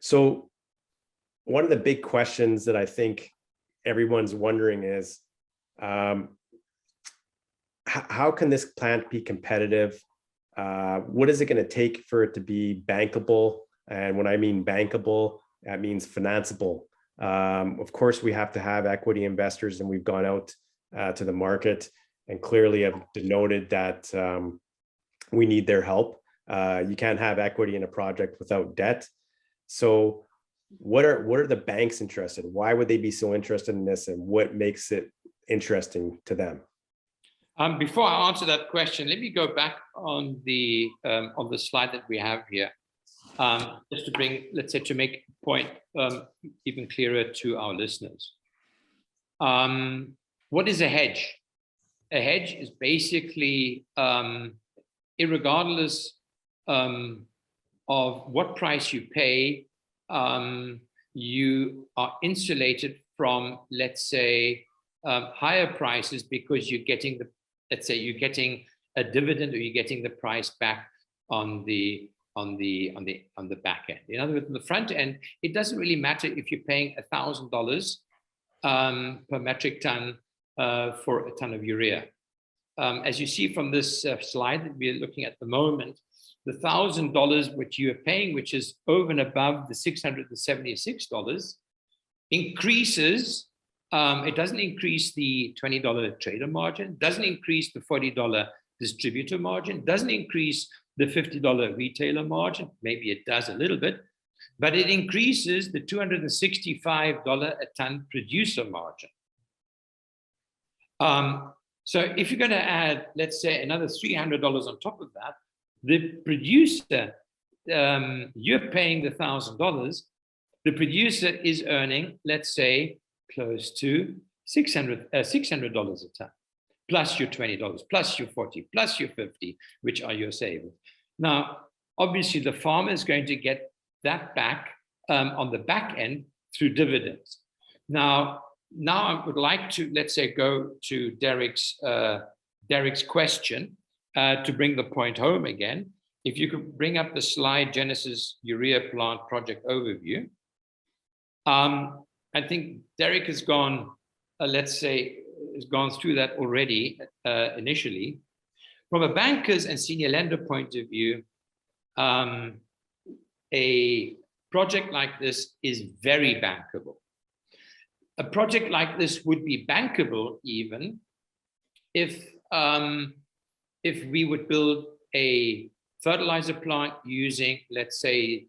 So one of the big questions that I think everyone's wondering is, how can this plant be competitive? What is it going to take for it to be bankable? And when I mean bankable, that means financeable. Of course, we have to have equity investors, and we've gone out to the market and clearly have denoted that we need their help. You can't have equity in a project without debt. So what are the banks interested in? Why would they be so interested in this, and what makes it interesting to them? Before I answer that question, let me go back on the slide that we have here, just to bring, let's say, to make a point even clearer to our listeners. What is a hedge? A hedge is basically, irregardless of what price you pay, you are insulated from, let's say, higher prices, because you're getting the, let's say, you're getting a dividend, or you're getting the price back on the back end. In other words, on the front end, it doesn't really matter if you're paying $1,000 per metric ton for a ton of urea. As you see from this slide that we're looking at the moment, the $1,000 which you are paying, which is over and above the $676, increases. It doesn't increase the $20 trader margin, doesn't increase the $40 distributor margin, doesn't increase the $50 retailer margin. Maybe it does a little bit, but it increases the $265 a ton producer margin. So if you're going to add, let's say, another $300 on top of that, the producer, you're paying the $1,000, the producer is earning, let's say, close to $600 a ton, plus your $20, plus your $40, plus your $50, which are your savings. Now, obviously, the farmer is going to get that back on the back end through dividends. Now I would like to, let's say, go to Derek's question to bring the point home again. If you could bring up the slide, Genesis Urea Plant Project Overview. I think Derek has gone, let's say, has gone through that already initially. From a banker's and senior lender point of view, a project like this is very bankable. A project like this would be bankable even if we would build a fertilizer plant using, let's say,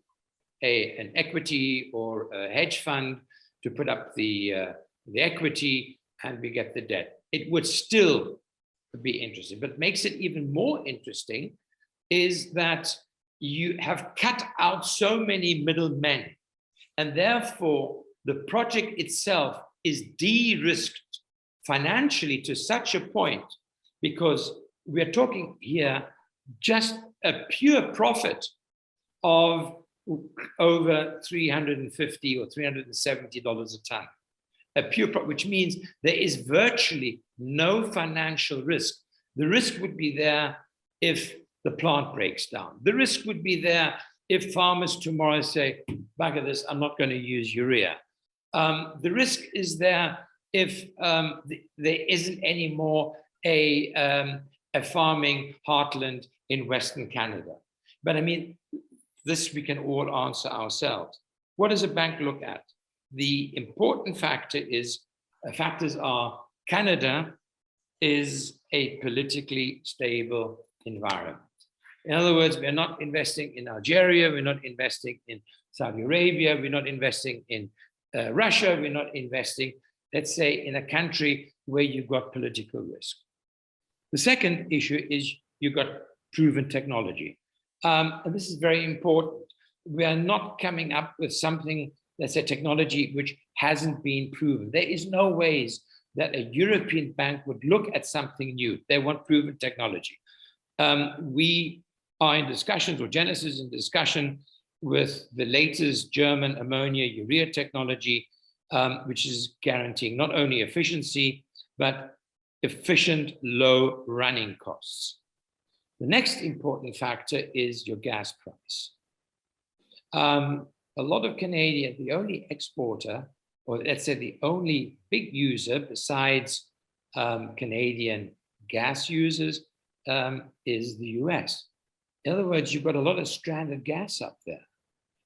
an equity or a hedge fund to put up the equity, and we get the debt. It would still be interesting. But makes it even more interesting is that you have cut out so many middlemen, and therefore the project itself is de-risked financially to such a point, because we're talking here just a pure profit of over $350 or $370 a ton. A pure profit, which means there is virtually no financial risk. The risk would be there if the plant breaks down. The risk would be there if farmers tomorrow say, back at this, I'm not going to use urea. The risk is there if there isn't any more a farming heartland in Western Canada. But I mean, this we can all answer ourselves. What does a bank look at? The important factors are Canada is a politically stable environment. In other words, we're not investing in Algeria, we're not investing in Saudi Arabia, we're not investing in Russia, we're not investing, let's say, in a country where you've got political risk. The second issue is you've got proven technology. And this is very important. We are not coming up with something, let's say, technology which hasn't been proven. There is no ways that a European bank would look at something new. They want proven technology. We are in discussions, or Genesis is in discussion with the latest German ammonia urea technology, which is guaranteeing not only efficiency, but efficient, low running costs. The next important factor is your gas price. a lot of Canadian, the only exporter, or let's say the only big user besides Canadian gas users, is the US. In other words, you've got a lot of stranded gas up there.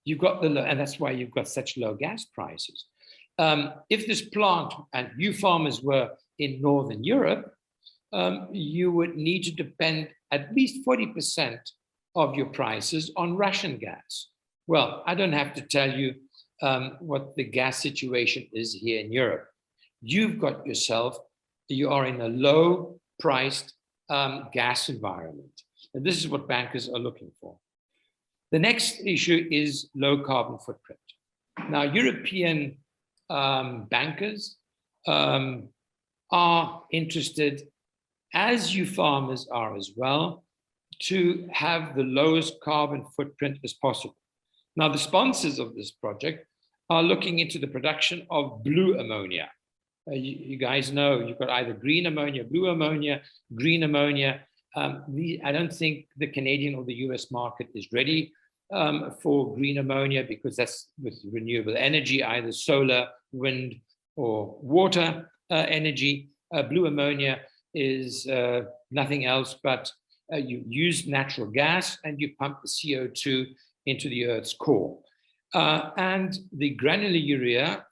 You've got and that's why you've got such low gas prices. If this plant, and you farmers were in Northern Europe, you would need to depend at least 40% of your prices on Russian gas. Well, I don't have to tell you what the gas situation is here in Europe. You've got yourself, you are in a low priced gas environment. And this is what bankers are looking for. The next issue is low carbon footprint. Now, European bankers are interested, as you farmers are as well, to have the lowest carbon footprint as possible. Now, the sponsors of this project are looking into the production of blue ammonia. You guys know you've got either green ammonia, blue ammonia, green ammonia. I don't think the Canadian or the US market is ready for green ammonia, because that's with renewable energy, either solar, wind, or water energy. Blue ammonia is nothing else but you use natural gas and you pump the CO2 into the Earth's core. And the granular urea,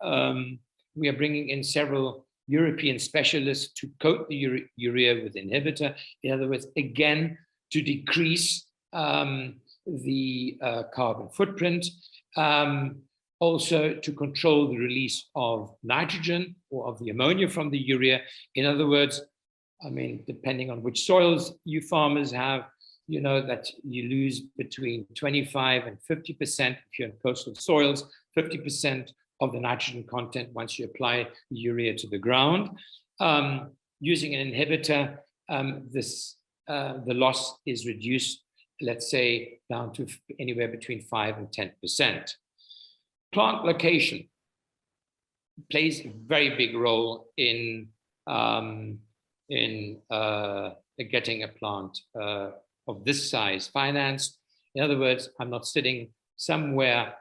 we are bringing in several European specialists to coat the urea with inhibitor. In other words, again, to decrease the carbon footprint, also to control the release of nitrogen or of the ammonia from the urea. In other words, I mean, depending on which soils you farmers have, you know that you lose between 25 and 50%, if you're in coastal soils, 50% of the nitrogen content once you apply the urea to the ground. Using an inhibitor, the loss is reduced, let's say, down to anywhere between 5 and 10%. Plant location plays a very big role in getting a plant of this size financed. In other words, I'm not sitting somewhere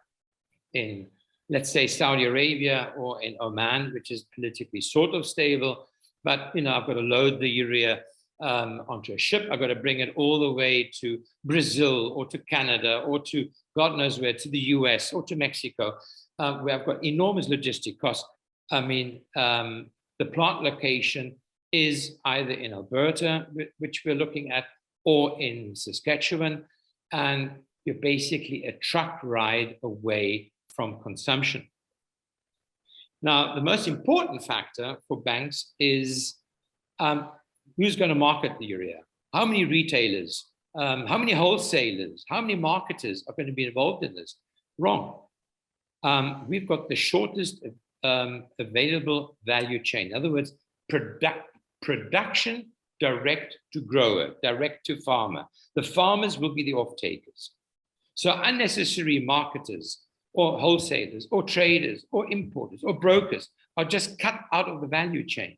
in, let's say, Saudi Arabia or in Oman, which is politically sort of stable, but you know, I've got to load the urea onto a ship. I've got to bring it all the way to Brazil or to Canada or to God knows where, to the US or to Mexico, where I've got enormous logistic costs. I mean, the plant location is either in Alberta, which we're looking at, or in Saskatchewan, and you're basically a truck ride away from consumption. Now, the most important factor for banks is who's going to market the urea? How many retailers, how many wholesalers, how many marketers are going to be involved in this? Wrong. We've got the shortest available value chain. In other words, production direct to grower, direct to farmer. The farmers will be the off-takers. So unnecessary marketers or wholesalers or traders or importers or brokers are just cut out of the value chain.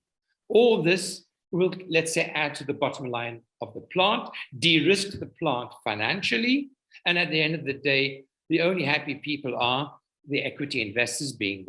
All this will, let's say, add to the bottom line of the plant, de-risk the plant financially, and at the end of the day, the only happy people are the equity investors, being